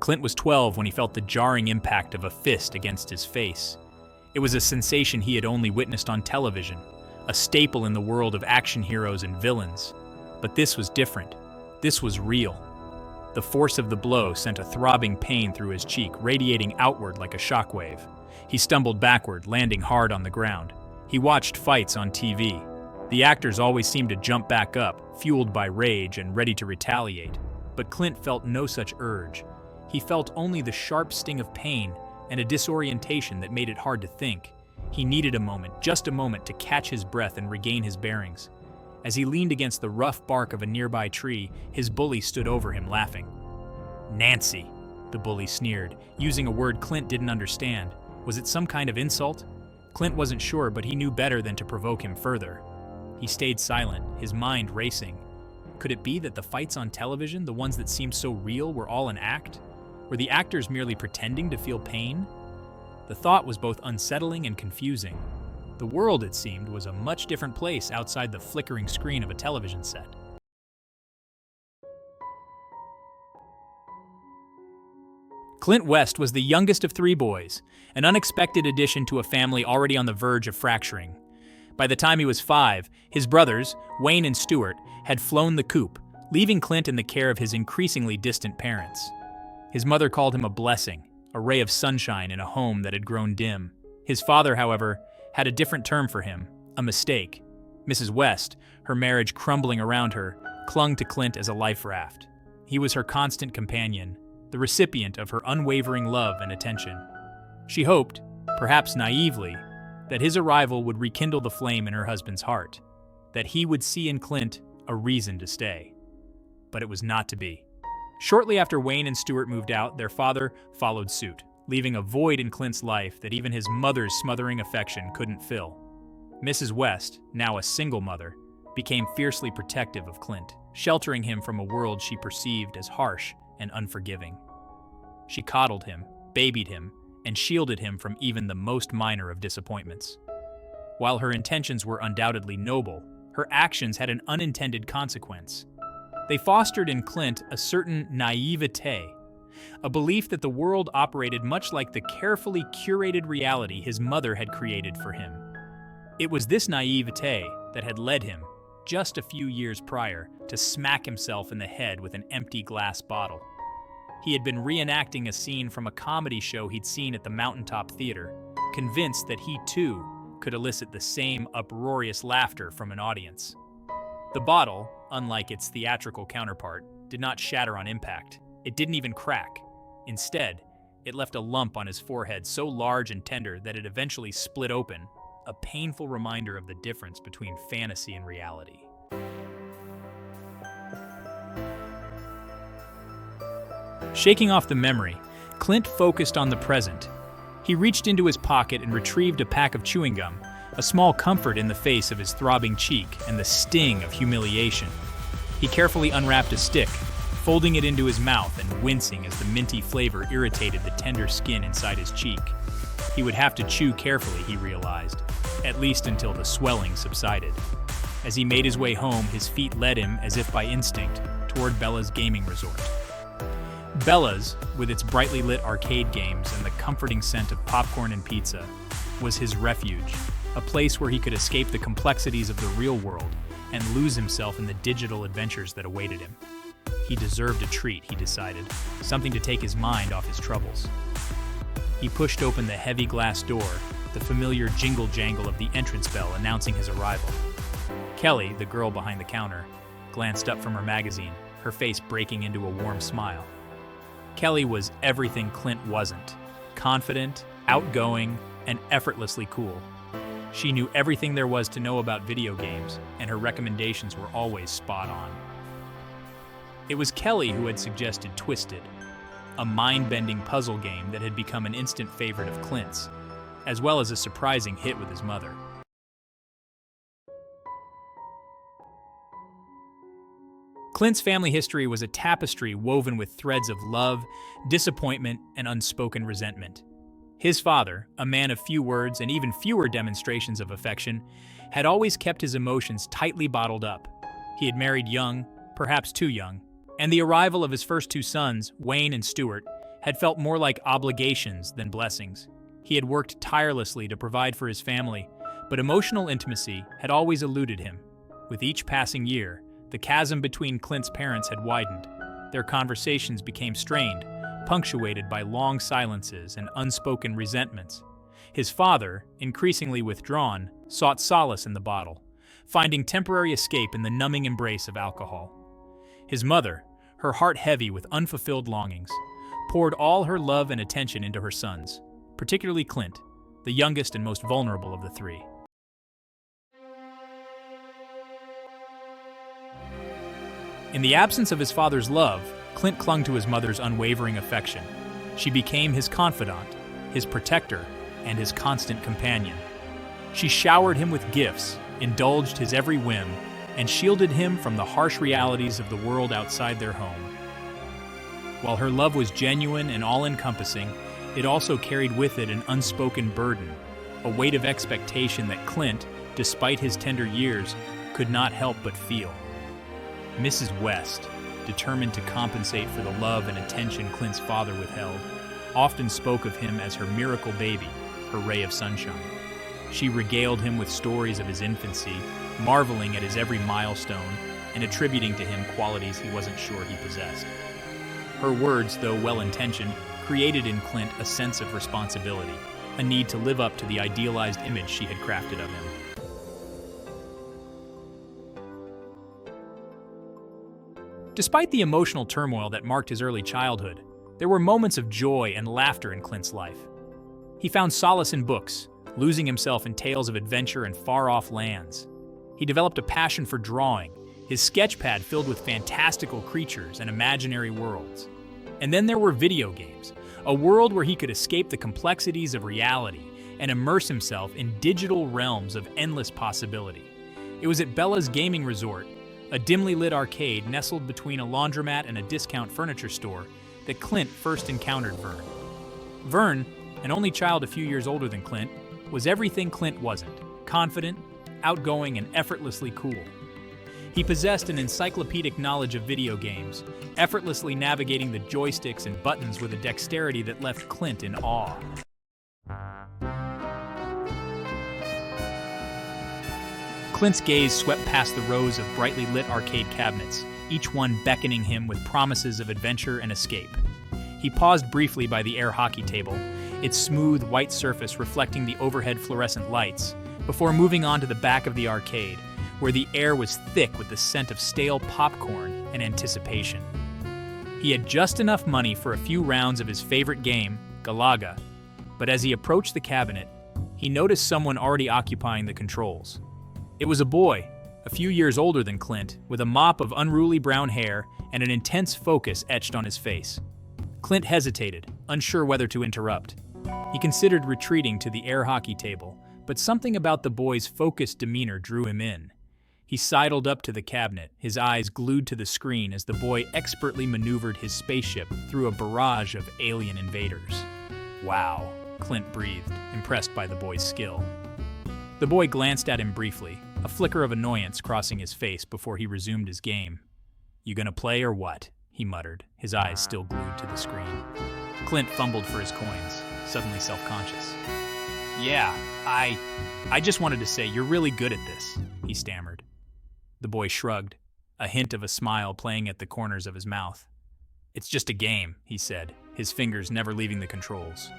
Clint was 12 when he felt the jarring impact of a fist against his face. It was a sensation he had only witnessed on television, a staple in the world of action heroes and villains. But this was different. This was real. The force of the blow sent a throbbing pain through his cheek, radiating outward like a shockwave. He stumbled backward, landing hard on the ground. He watched fights on TV. The actors always seemed to jump back up, fueled by rage and ready to retaliate. But Clint felt no such urge. He felt only the sharp sting of pain and a disorientation that made it hard to think. He needed a moment, just a moment, to catch his breath and regain his bearings. As he leaned against the rough bark of a nearby tree, his bully stood over him, laughing. "Nancy," the bully sneered, using a word Clint didn't understand. Was it some kind of insult? Clint wasn't sure, but he knew better than to provoke him further. He stayed silent, his mind racing. Could it be that the fights on television, the ones that seemed so real, were all an act? Were the actors merely pretending to feel pain? The thought was both unsettling and confusing. The world, it seemed, was a much different place outside the flickering screen of a television set. Clint West was the youngest of 3 boys, an unexpected addition to a family already on the verge of fracturing. By the time he was 5, his brothers, Wayne and Stuart, had flown the coop, leaving Clint in the care of his increasingly distant parents. His mother called him a blessing, a ray of sunshine in a home that had grown dim. His father, however, had a different term for him, a mistake. Mrs. West, her marriage crumbling around her, clung to Clint as a life raft. He was her constant companion, the recipient of her unwavering love and attention. She hoped, perhaps naively, that his arrival would rekindle the flame in her husband's heart, that he would see in Clint a reason to stay. But it was not to be. Shortly after Wayne and Stuart moved out, their father followed suit, leaving a void in Clint's life that even his mother's smothering affection couldn't fill. Mrs. West, now a single mother, became fiercely protective of Clint, sheltering him from a world she perceived as harsh and unforgiving. She coddled him, babied him, and shielded him from even the most minor of disappointments. While her intentions were undoubtedly noble, her actions had an unintended consequence. They fostered in Clint a certain naivete, a belief that the world operated much like the carefully curated reality his mother had created for him. It was this naivete that had led him, just a few years prior, to smack himself in the head with an empty glass bottle. He had been reenacting a scene from a comedy show he'd seen at the Mountaintop Theater, convinced that he too could elicit the same uproarious laughter from an audience. The bottle, unlike its theatrical counterpart, did not shatter on impact. It didn't even crack. Instead, it left a lump on his forehead so large and tender that it eventually split open, a painful reminder of the difference between fantasy and reality. Shaking off the memory, Clint focused on the present. He reached into his pocket and retrieved a pack of chewing gum, a small comfort in the face of his throbbing cheek and the sting of humiliation. He carefully unwrapped a stick, folding it into his mouth and wincing as the minty flavor irritated the tender skin inside his cheek. He would have to chew carefully, he realized, at least until the swelling subsided. As he made his way home, his feet led him, as if by instinct, toward Bella's gaming resort. Bella's, with its brightly lit arcade games and the comforting scent of popcorn and pizza, was his refuge, a place where he could escape the complexities of the real world and lose himself in the digital adventures that awaited him. He deserved a treat, he decided, something to take his mind off his troubles. He pushed open the heavy glass door, the familiar jingle-jangle of the entrance bell announcing his arrival. Kelly, the girl behind the counter, glanced up from her magazine, her face breaking into a warm smile. Kelly was everything Clint wasn't: confident, outgoing, and effortlessly cool. She knew everything there was to know about video games, and her recommendations were always spot on. It was Kelly who had suggested Twisted, a mind-bending puzzle game that had become an instant favorite of Clint's, as well as a surprising hit with his mother. Clint's family history was a tapestry woven with threads of love, disappointment, and unspoken resentment. His father, a man of few words and even fewer demonstrations of affection, had always kept his emotions tightly bottled up. He had married young, perhaps too young, and the arrival of his first 2 sons, Wayne and Stuart, had felt more like obligations than blessings. He had worked tirelessly to provide for his family, but emotional intimacy had always eluded him. With each passing year, the chasm between Clint's parents had widened. Their conversations became strained, punctuated by long silences and unspoken resentments. His father, increasingly withdrawn, sought solace in the bottle, finding temporary escape in the numbing embrace of alcohol. His mother, her heart heavy with unfulfilled longings, poured all her love and attention into her sons, particularly Clint, the youngest and most vulnerable of the three. In the absence of his father's love, Clint clung to his mother's unwavering affection. She became his confidant, his protector, and his constant companion. She showered him with gifts, indulged his every whim, and shielded him from the harsh realities of the world outside their home. While her love was genuine and all-encompassing, it also carried with it an unspoken burden, a weight of expectation that Clint, despite his tender years, could not help but feel. Mrs. West, determined to compensate for the love and attention Clint's father withheld, often spoke of him as her miracle baby, her ray of sunshine. She regaled him with stories of his infancy, marveling at his every milestone and attributing to him qualities he wasn't sure he possessed. Her words, though well-intentioned, created in Clint a sense of responsibility, a need to live up to the idealized image she had crafted of him. Despite the emotional turmoil that marked his early childhood, there were moments of joy and laughter in Clint's life. He found solace in books, losing himself in tales of adventure and far-off lands. He developed a passion for drawing, his sketchpad filled with fantastical creatures and imaginary worlds. And then there were video games, a world where he could escape the complexities of reality and immerse himself in digital realms of endless possibility. It was at Bella's Gaming Resort, a dimly lit arcade nestled between a laundromat and a discount furniture store, that Clint first encountered Vern. Vern, an only child a few years older than Clint, was everything Clint wasn't: confident, outgoing, and effortlessly cool. He possessed an encyclopedic knowledge of video games, effortlessly navigating the joysticks and buttons with a dexterity that left Clint in awe. Clint's gaze swept past the rows of brightly lit arcade cabinets, each one beckoning him with promises of adventure and escape. He paused briefly by the air hockey table, its smooth white surface reflecting the overhead fluorescent lights, before moving on to the back of the arcade, where the air was thick with the scent of stale popcorn and anticipation. He had just enough money for a few rounds of his favorite game, Galaga, but as he approached the cabinet, he noticed someone already occupying the controls. It was a boy, a few years older than Clint, with a mop of unruly brown hair and an intense focus etched on his face. Clint hesitated, unsure whether to interrupt. He considered retreating to the air hockey table, but something about the boy's focused demeanor drew him in. He sidled up to the cabinet, his eyes glued to the screen as the boy expertly maneuvered his spaceship through a barrage of alien invaders. "Wow," Clint breathed, impressed by the boy's skill. The boy glanced at him briefly, a flicker of annoyance crossing his face before he resumed his game. "You gonna play or what?" he muttered, his eyes still glued to the screen. Clint fumbled for his coins, suddenly self-conscious. "Yeah, I just wanted to say you're really good at this," he stammered. The boy shrugged, a hint of a smile playing at the corners of his mouth. "It's just a game," he said, his fingers never leaving the controls.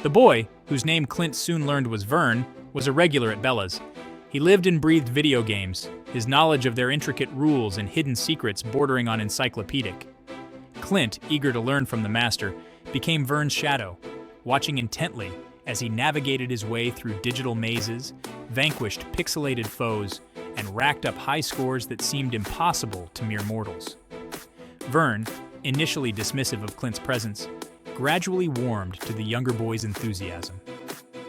The boy, whose name Clint soon learned was Vern, was a regular at Bella's. He lived and breathed video games, his knowledge of their intricate rules and hidden secrets bordering on encyclopedic. Clint, eager to learn from the master, became Vern's shadow, watching intently as he navigated his way through digital mazes, vanquished pixelated foes, and racked up high scores that seemed impossible to mere mortals. Vern, initially dismissive of Clint's presence, gradually warmed to the younger boy's enthusiasm.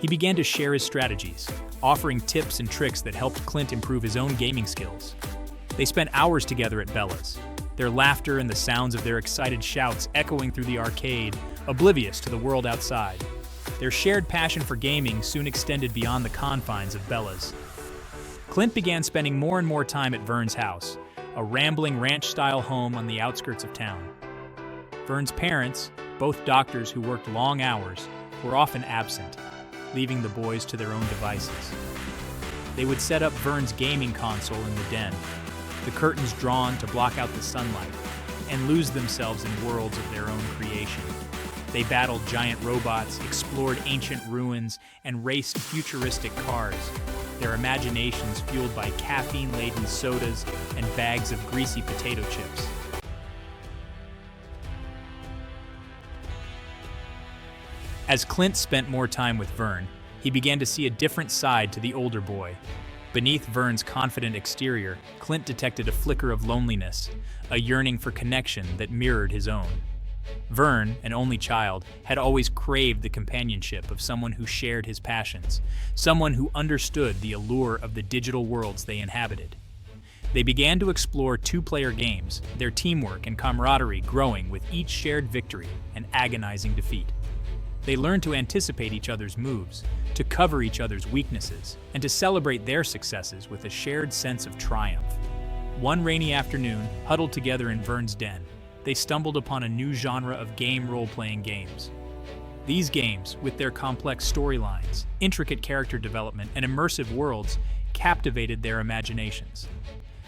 He began to share his strategies, offering tips and tricks that helped Clint improve his own gaming skills. They spent hours together at Bella's, their laughter and the sounds of their excited shouts echoing through the arcade, oblivious to the world outside. Their shared passion for gaming soon extended beyond the confines of Bella's. Clint began spending more and more time at Vern's house, a rambling ranch-style home on the outskirts of town. Vern's parents, both doctors who worked long hours, were often absent, leaving the boys to their own devices. They would set up Vern's gaming console in the den, the curtains drawn to block out the sunlight, and lose themselves in worlds of their own creation. They battled giant robots, explored ancient ruins, and raced futuristic cars, their imaginations fueled by caffeine-laden sodas and bags of greasy potato chips. As Clint spent more time with Vern, he began to see a different side to the older boy. Beneath Vern's confident exterior, Clint detected a flicker of loneliness, a yearning for connection that mirrored his own. Vern, an only child, had always craved the companionship of someone who shared his passions, someone who understood the allure of the digital worlds they inhabited. They began to explore two-player games, their teamwork and camaraderie growing with each shared victory and agonizing defeat. They learned to anticipate each other's moves, to cover each other's weaknesses, and to celebrate their successes with a shared sense of triumph. One rainy afternoon, huddled together in Vern's den, they stumbled upon a new genre of game role-playing games. These games, with their complex storylines, intricate character development, and immersive worlds, captivated their imaginations.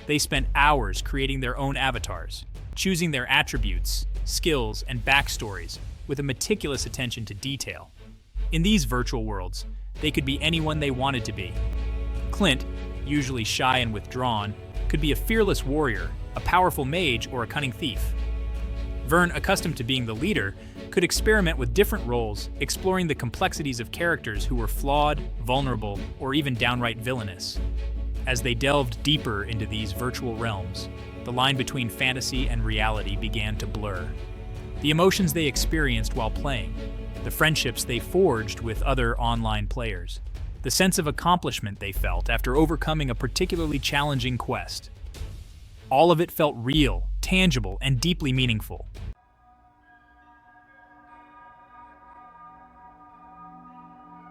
They spent hours creating their own avatars, choosing their attributes, skills, and backstories with a meticulous attention to detail. In these virtual worlds, they could be anyone they wanted to be. Clint, usually shy and withdrawn, could be a fearless warrior, a powerful mage, or a cunning thief. Vern, accustomed to being the leader, could experiment with different roles, exploring the complexities of characters who were flawed, vulnerable, or even downright villainous. As they delved deeper into these virtual realms, the line between fantasy and reality began to blur. The emotions they experienced while playing, the friendships they forged with other online players, the sense of accomplishment they felt after overcoming a particularly challenging quest. All of it felt real, tangible, and deeply meaningful.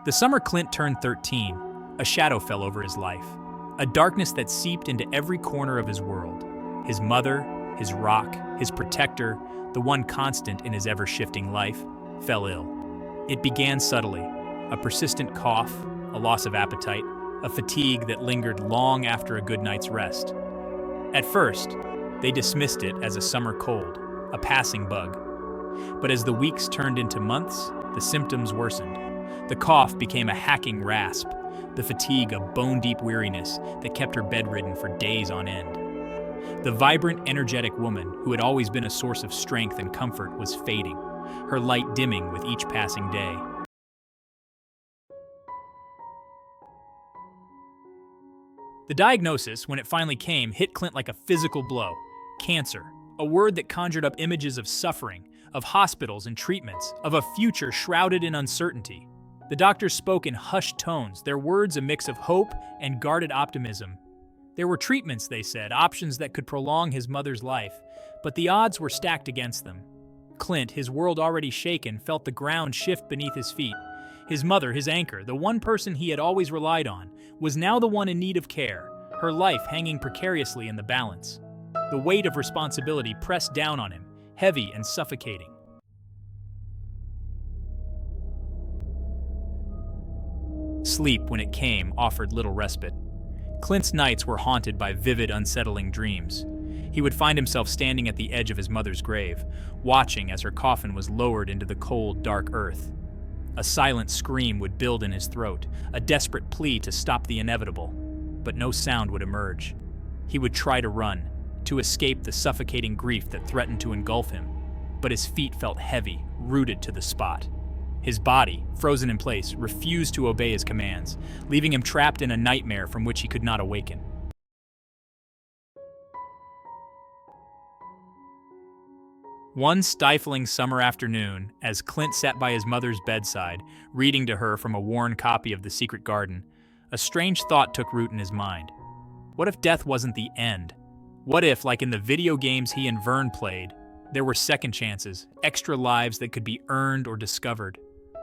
The summer Clint turned 13, a shadow fell over his life, a darkness that seeped into every corner of his world. His mother, his rock, his protector, the one constant in his ever-shifting life, fell ill. It began subtly, a persistent cough, a loss of appetite, a fatigue that lingered long after a good night's rest. At first, they dismissed it as a summer cold, a passing bug. But as the weeks turned into months, the symptoms worsened. The cough became a hacking rasp, the fatigue a bone-deep weariness that kept her bedridden for days on end. The vibrant, energetic woman, who had always been a source of strength and comfort, was fading, her light dimming with each passing day. The diagnosis, when it finally came, hit Clint like a physical blow. Cancer, a word that conjured up images of suffering, of hospitals and treatments, of a future shrouded in uncertainty. The doctors spoke in hushed tones, their words a mix of hope and guarded optimism. There were treatments, they said, options that could prolong his mother's life, but the odds were stacked against them. Clint, his world already shaken, felt the ground shift beneath his feet. His mother, his anchor, the one person he had always relied on, was now the one in need of care, her life hanging precariously in the balance. The weight of responsibility pressed down on him, heavy and suffocating. Sleep, when it came, offered little respite. Clint's nights were haunted by vivid, unsettling dreams. He would find himself standing at the edge of his mother's grave, watching as her coffin was lowered into the cold, dark earth. A silent scream would build in his throat, a desperate plea to stop the inevitable, but no sound would emerge. He would try to run, to escape the suffocating grief that threatened to engulf him, but his feet felt heavy, rooted to the spot. His body, frozen in place, refused to obey his commands, leaving him trapped in a nightmare from which he could not awaken. One stifling summer afternoon, as Clint sat by his mother's bedside, reading to her from a worn copy of The Secret Garden, a strange thought took root in his mind. What if death wasn't the end? What if, like in the video games he and Vern played, there were second chances, extra lives that could be earned or discovered?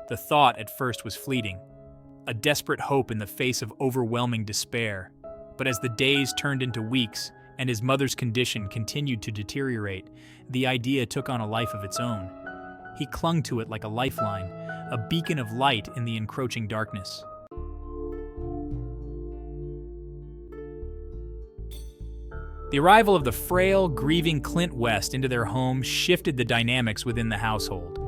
The thought at first was fleeting, a desperate hope in the face of overwhelming despair. But as the days turned into weeks, and his mother's condition continued to deteriorate, the idea took on a life of its own. He clung to it like a lifeline, a beacon of light in the encroaching darkness. The arrival of the frail, grieving Clint West into their home shifted the dynamics within the household.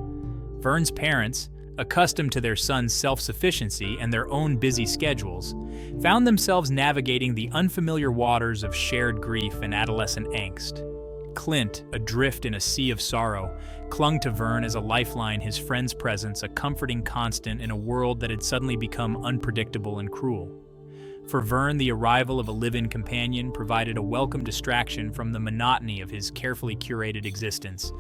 Vern's parents, accustomed to their son's self-sufficiency and their own busy schedules, found themselves navigating the unfamiliar waters of shared grief and adolescent angst. Clint, adrift in a sea of sorrow, clung to Vern as a lifeline, his friend's presence a comforting constant in a world that had suddenly become unpredictable and cruel. For Vern, the arrival of a live-in companion provided a welcome distraction from the monotony of his carefully curated existence.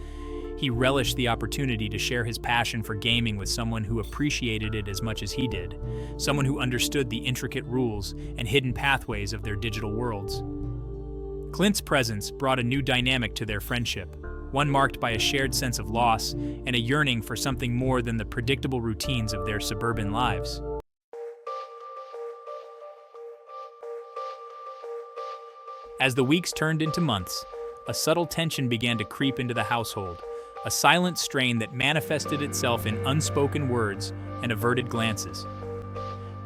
He relished the opportunity to share his passion for gaming with someone who appreciated it as much as he did, someone who understood the intricate rules and hidden pathways of their digital worlds. Clint's presence brought a new dynamic to their friendship, one marked by a shared sense of loss and a yearning for something more than the predictable routines of their suburban lives. As the weeks turned into months, a subtle tension began to creep into the household, a silent strain that manifested itself in unspoken words and averted glances.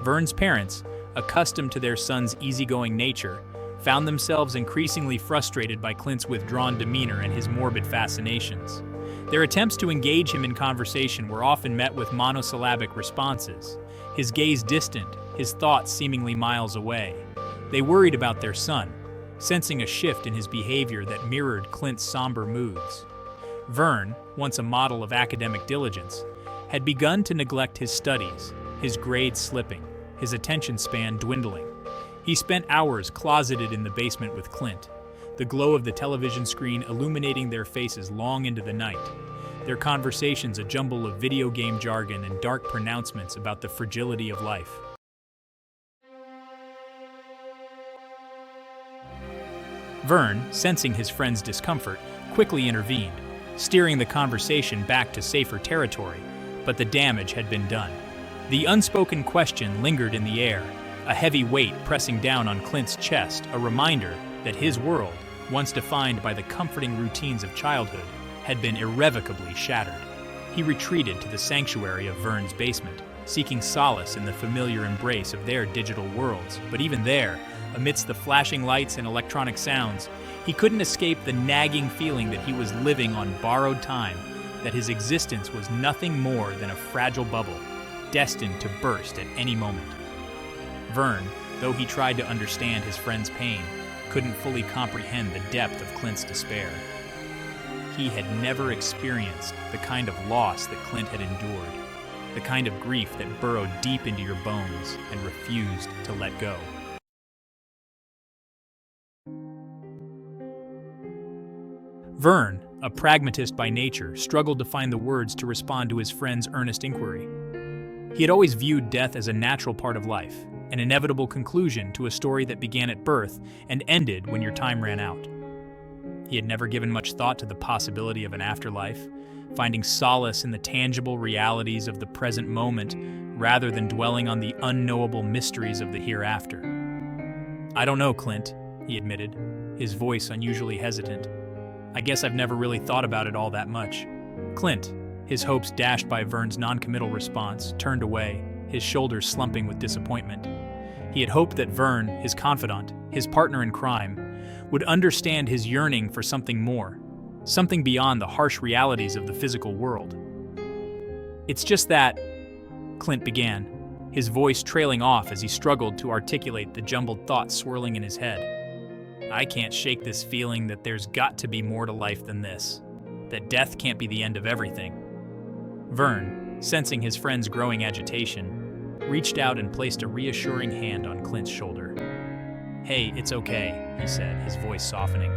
Vern's parents, accustomed to their son's easygoing nature, found themselves increasingly frustrated by Clint's withdrawn demeanor and his morbid fascinations. Their attempts to engage him in conversation were often met with monosyllabic responses, his gaze distant, his thoughts seemingly miles away. They worried about their son, sensing a shift in his behavior that mirrored Clint's somber moods. Vern, once a model of academic diligence, had begun to neglect his studies, his grades slipping, his attention span dwindling. He spent hours closeted in the basement with Clint, the glow of the television screen illuminating their faces long into the night, their conversations a jumble of video game jargon and dark pronouncements about the fragility of life. Vern, sensing his friend's discomfort, quickly intervened, steering the conversation back to safer territory, but the damage had been done. The unspoken question lingered in the air, a heavy weight pressing down on Clint's chest, a reminder that his world, once defined by the comforting routines of childhood, had been irrevocably shattered. He retreated to the sanctuary of Vern's basement, seeking solace in the familiar embrace of their digital worlds, but even there, amidst the flashing lights and electronic sounds, he couldn't escape the nagging feeling that he was living on borrowed time, that his existence was nothing more than a fragile bubble, destined to burst at any moment. Vern, though he tried to understand his friend's pain, couldn't fully comprehend the depth of Clint's despair. He had never experienced the kind of loss that Clint had endured, the kind of grief that burrowed deep into your bones and refused to let go. Vern, a pragmatist by nature, struggled to find the words to respond to his friend's earnest inquiry. He had always viewed death as a natural part of life, an inevitable conclusion to a story that began at birth and ended when your time ran out. He had never given much thought to the possibility of an afterlife, finding solace in the tangible realities of the present moment rather than dwelling on the unknowable mysteries of the hereafter. "I don't know, Clint," he admitted, his voice unusually hesitant. "I guess I've never really thought about it all that much." Clint, his hopes dashed by Vern's non-committal response, turned away, his shoulders slumping with disappointment. He had hoped that Vern, his confidant, his partner in crime, would understand his yearning for something more, something beyond the harsh realities of the physical world. "It's just that," Clint began, his voice trailing off as he struggled to articulate the jumbled thoughts swirling in his head. "I can't shake this feeling that there's got to be more to life than this, that death can't be the end of everything." Vern, sensing his friend's growing agitation, reached out and placed a reassuring hand on Clint's shoulder. "Hey, it's okay," he said, his voice softening.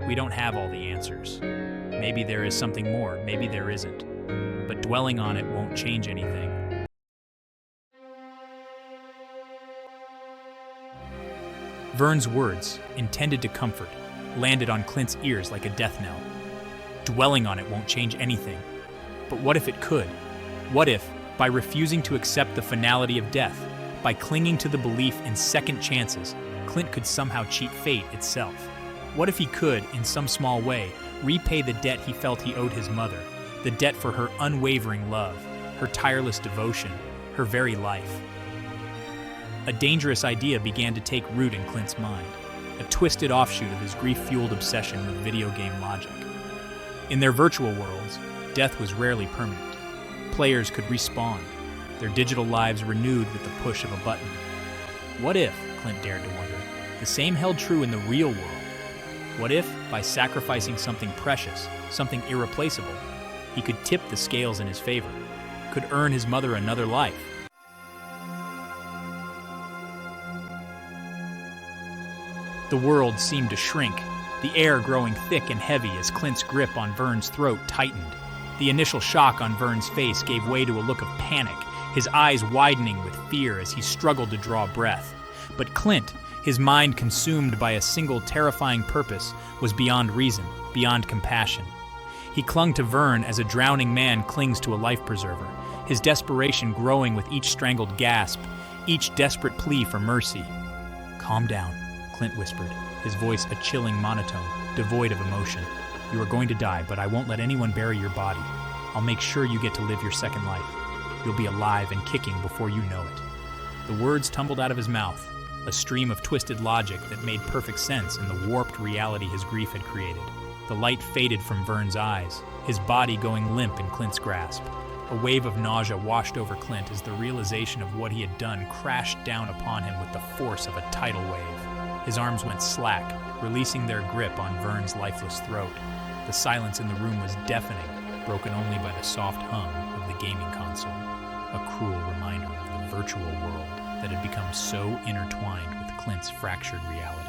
"We don't have all the answers. Maybe there is something more, maybe there isn't. But dwelling on it won't change anything." Vern's words, intended to comfort, landed on Clint's ears like a death knell. Dwelling on it won't change anything. But what if it could? What if, by refusing to accept the finality of death, by clinging to the belief in second chances, Clint could somehow cheat fate itself? What if he could, in some small way, repay the debt he felt he owed his mother, the debt for her unwavering love, her tireless devotion, her very life? A dangerous idea began to take root in Clint's mind, a twisted offshoot of his grief-fueled obsession with video game logic. In their virtual worlds, death was rarely permanent. Players could respawn, their digital lives renewed with the push of a button. What if, Clint dared to wonder, the same held true in the real world? What if, by sacrificing something precious, something irreplaceable, he could tip the scales in his favor, could earn his mother another life? The world seemed to shrink, the air growing thick and heavy as Clint's grip on Vern's throat tightened. The initial shock on Vern's face gave way to a look of panic, his eyes widening with fear as he struggled to draw breath. But Clint, his mind consumed by a single terrifying purpose, was beyond reason, beyond compassion. He clung to Vern as a drowning man clings to a life preserver, his desperation growing with each strangled gasp, each desperate plea for mercy. "Calm down," Clint whispered, his voice a chilling monotone, devoid of emotion. "You are going to die, but I won't let anyone bury your body. I'll make sure you get to live your second life. You'll be alive and kicking before you know it." The words tumbled out of his mouth, a stream of twisted logic that made perfect sense in the warped reality his grief had created. The light faded from Vern's eyes, his body going limp in Clint's grasp. A wave of nausea washed over Clint as the realization of what he had done crashed down upon him with the force of a tidal wave. His arms went slack, releasing their grip on Vern's lifeless throat. The silence in the room was deafening, broken only by the soft hum of the gaming console, a cruel reminder of the virtual world that had become so intertwined with Clint's fractured reality.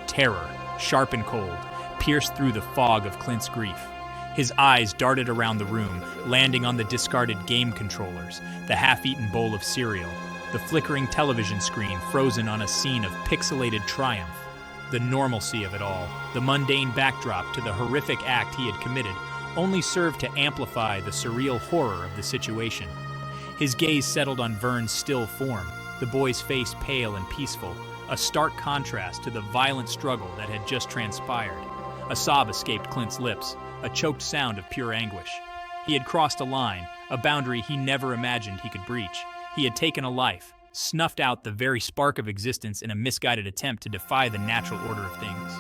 Terror, sharp and cold, pierced through the fog of Clint's grief. His eyes darted around the room, landing on the discarded game controllers, the half-eaten bowl of cereal, the flickering television screen frozen on a scene of pixelated triumph. The normalcy of it all, the mundane backdrop to the horrific act he had committed, only served to amplify the surreal horror of the situation. His gaze settled on Vern's still form, the boy's face pale and peaceful, a stark contrast to the violent struggle that had just transpired. A sob escaped Clint's lips, a choked sound of pure anguish. He had crossed a line, a boundary he never imagined he could breach. He had taken a life, snuffed out the very spark of existence in a misguided attempt to defy the natural order of things.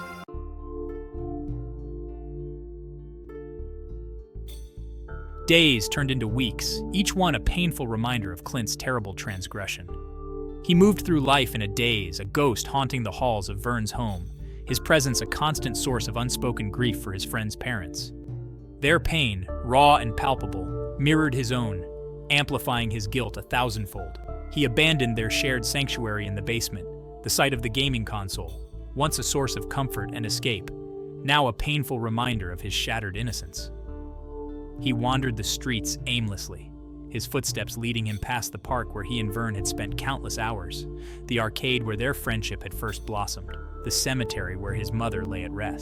Days turned into weeks, each one a painful reminder of Clint's terrible transgression. He moved through life in a daze, a ghost haunting the halls of Vern's home, his presence a constant source of unspoken grief for his friend's parents. Their pain, raw and palpable, mirrored his own, amplifying his guilt 1,000-fold. He abandoned their shared sanctuary in the basement, the site of the gaming console, once a source of comfort and escape, now a painful reminder of his shattered innocence. He wandered the streets aimlessly, his footsteps leading him past the park where he and Vern had spent countless hours, the arcade where their friendship had first blossomed, the cemetery where his mother lay at rest.